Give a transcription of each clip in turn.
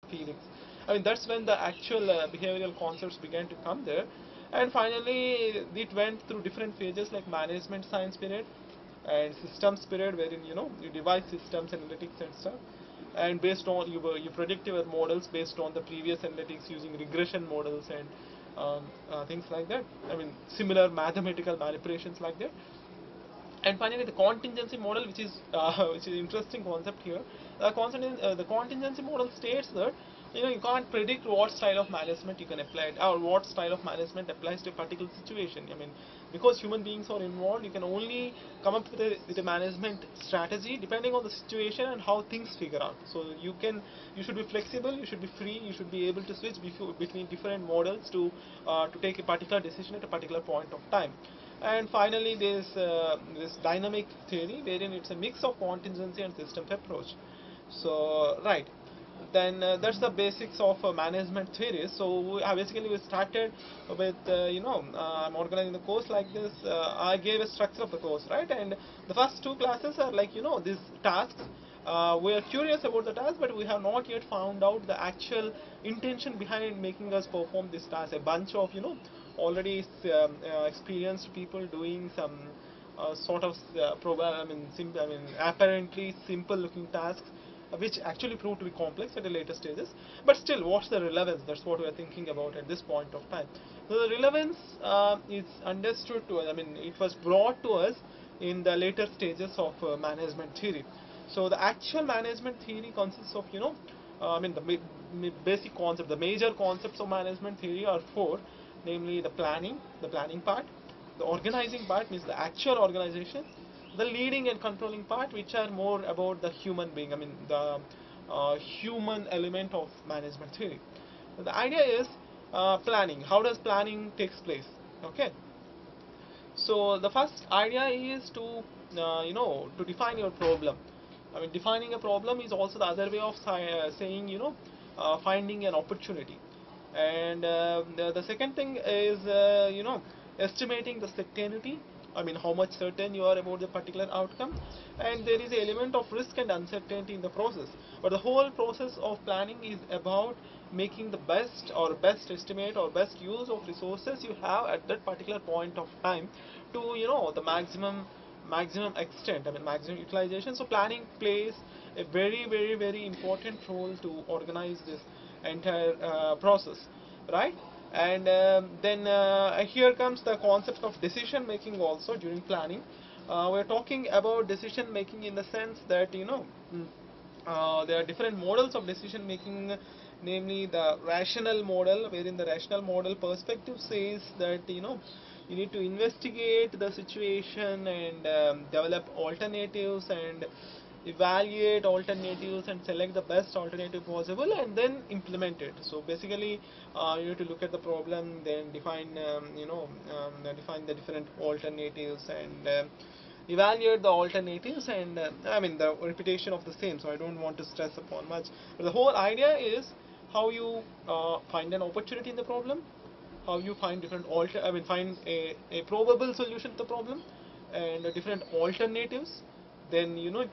feelings. I mean, that's when the actual behavioral concepts began to come there. And finally, it went through different phases like management science period and systems period, wherein you devise systems, analytics, and stuff. And based on you predict your models based on the previous analytics using regression models and things like that. I mean, similar mathematical manipulations like that. And finally, the contingency model, which is which is interesting concept here. The contingency model states that you can't predict what style of management you can apply or what style of management applies to a particular situation. I mean, because human beings are involved, you can only come up with a management strategy depending on the situation and how things figure out. So you should be flexible, you should be free, you should be able to switch between different models to take a particular decision at a particular point of time. And finally, there's this dynamic theory, wherein it's a mix of contingency and systems approach. So, right. Then that's the basics of management theory. So basically we started with I'm organizing the course like this. I gave a structure of the course, right? And the first two classes are like these tasks. We are curious about the task, but we have not yet found out the actual intention behind making us perform this task. A bunch of already experienced people doing some sort of apparently simple looking tasks, which actually proved to be complex at the later stages. But still, what's the relevance? That's what we are thinking about at this point of time. So the relevance is understood to us. I mean, it was brought to us in the later stages of management theory. So the actual management theory consists of the basic concept, the major concepts of management theory are four, namely the planning part, the organizing part means the actual organization, the leading and controlling part, which are more about the human being, I mean the human element of management theory. The idea is planning. How does planning takes place? Okay. So the first idea is to define your problem. I mean, defining a problem is also the other way of saying finding an opportunity. And the second thing is estimating the certainty. I mean, how much certain you are about the particular outcome. And there is an element of risk and uncertainty in the process. But the whole process of planning is about making the best estimate or best use of resources you have at that particular point of time to the maximum extent, I mean maximum utilization. So planning plays a very important role to organize this entire process, right? And then here comes the concept of decision making also during planning. We're talking about decision making in the sense that there are different models of decision making, namely the rational model, wherein the rational model perspective says that you need to investigate the situation and develop alternatives and evaluate alternatives and select the best alternative possible and then implement it. So basically you need to look at the problem, then define define the different alternatives and evaluate the alternatives and I mean the repetition of the same, so I don't want to stress upon much, but the whole idea is how you find an opportunity in the problem, how you find different find a probable solution to the problem and different alternatives. Then you need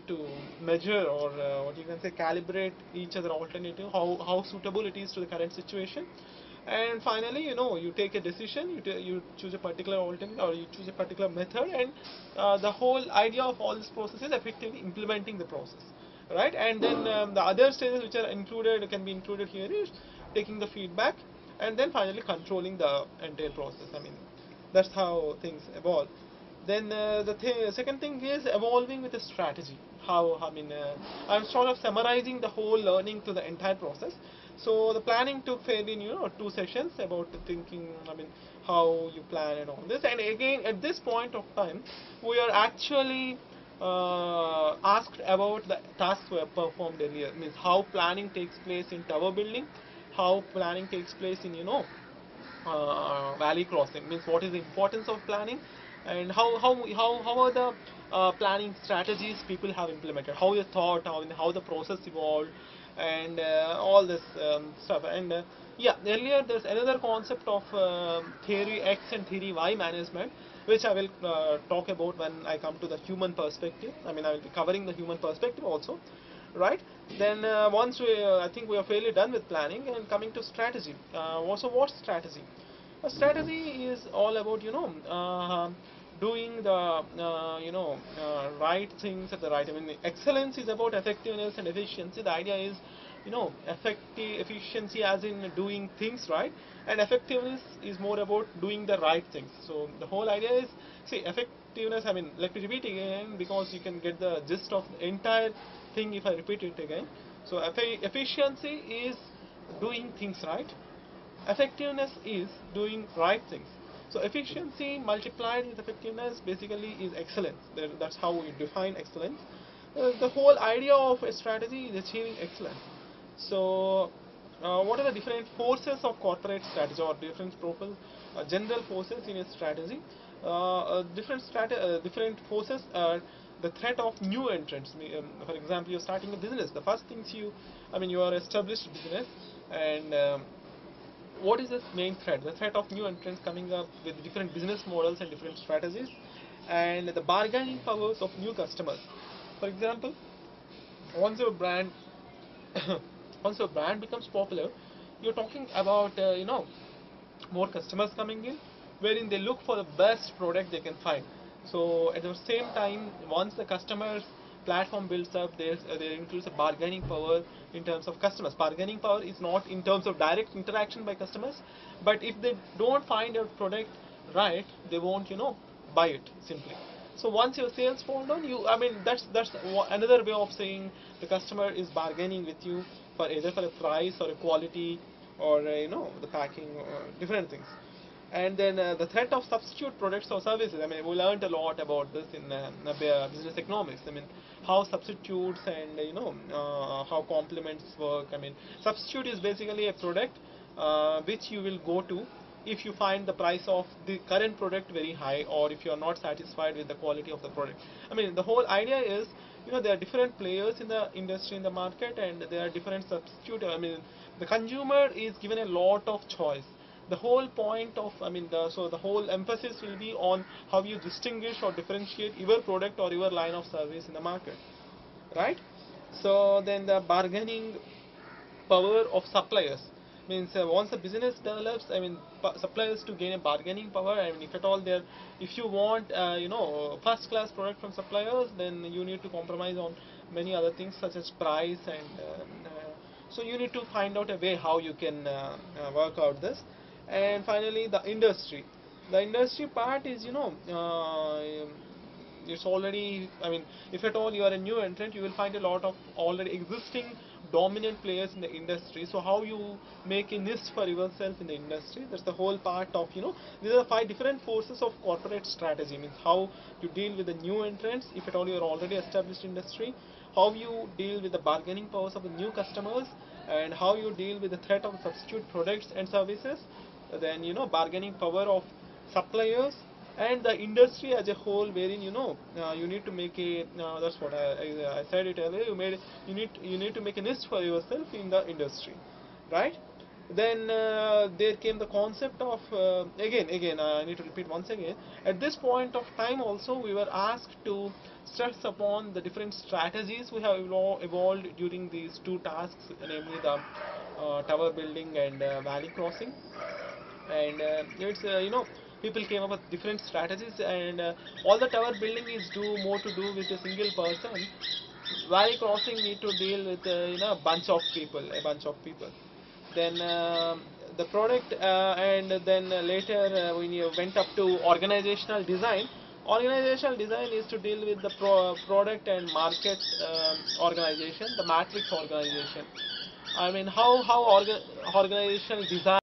to measure or what you can say calibrate each other alternative, how suitable it is to the current situation. And finally you take a decision, you choose a particular alternative or you choose a particular method, and the whole idea of all this process is effectively implementing the process, right? And then the other stages which are included can be included here is taking the feedback and then finally controlling the entire process. I mean, that's how things evolve. Then the second thing is evolving with a strategy. How I mean, I'm sort of summarizing the whole learning to the entire process. So the planning took fairly 2 sessions about the thinking. I mean, how you plan and all this. And again, at this point of time, we are actually asked about the tasks we have performed earlier. Means how planning takes place in tower building, how planning takes place in valley crossing. Means what is the importance of planning, and how are the planning strategies people have implemented, how they thought, how the process evolved, and all this stuff. And yeah, earlier there's another concept of theory X and theory Y management, which I will talk about when I come to the human perspective. I mean, I will be covering the human perspective also, right? Then once we, I think we are fairly done with planning and coming to strategy. Also, what's strategy? A strategy is all about doing the right things at the right. I mean, excellence is about effectiveness and efficiency. The idea is efficiency as in doing things right, and effectiveness is more about doing the right things. So the whole idea is, see, effectiveness. I mean, let me repeat again because you can get the gist of the entire thing if I repeat it again. So efficiency is doing things right. Effectiveness is doing right things. So efficiency multiplied with effectiveness basically is excellence. That's how we define excellence. The whole idea of a strategy is achieving excellence. So what are the different forces of corporate strategy, or different general forces in a strategy? Different forces are the threat of new entrants. For example, you're starting a business. The first things you are established business, and what is the main threat? The threat of new entrants coming up with different business models and different strategies, and the bargaining powers of new customers. For example, once your brand once your brand becomes popular, you're talking about more customers coming in, wherein they look for the best product they can find. So at the same time, once the customers platform builds up, there includes a bargaining power in terms of customers. Bargaining power is not in terms of direct interaction by customers, but if they don't find your product right, they won't buy it simply. So once your sales fall down, that's another way of saying the customer is bargaining with you for either for a price or a quality, or the packing or different things. And then the threat of substitute products or services. I mean, we learned a lot about this in business economics. I mean, how substitutes and how complements work. I mean, substitute is basically a product which you will go to if you find the price of the current product very high, or if you are not satisfied with the quality of the product. I mean, the whole idea is, there are different players in the industry, in the market, and there are different substitute. I mean, the consumer is given a lot of choice. The whole point of, the whole emphasis will be on how you distinguish or differentiate your product or your line of service in the market, right? So then the bargaining power of suppliers means, once a business develops, suppliers to gain a bargaining power. I mean, if at all if you want first class product from suppliers, then you need to compromise on many other things such as price, and so you need to find out a way how you can work out this. And finally, the industry. The industry part is, it's already, if at all you are a new entrant, you will find a lot of already existing dominant players in the industry. So how you make a niche for yourself in the industry, that's the whole part of, these are the 5 different forces of corporate strategy. Means how you deal with the new entrants if at all you are already established industry, how you deal with the bargaining powers of the new customers, and how you deal with the threat of substitute products and services, then bargaining power of suppliers, and the industry as a whole, wherein you need to make a that's what I said it earlier, you need to make a niche for yourself in the industry, right? Then there came the concept of again I need to repeat once again, at this point of time also we were asked to stress upon the different strategies we have evolved during these 2 tasks, namely the tower building and valley crossing. And it's people came up with different strategies, and all the tower building is more to do with a single person. Valley crossing need to deal with a bunch of people. Then the product, and then later when you went up to organizational design. Organizational design is to deal with the product and market organization, the matrix organization. I mean, how organizational design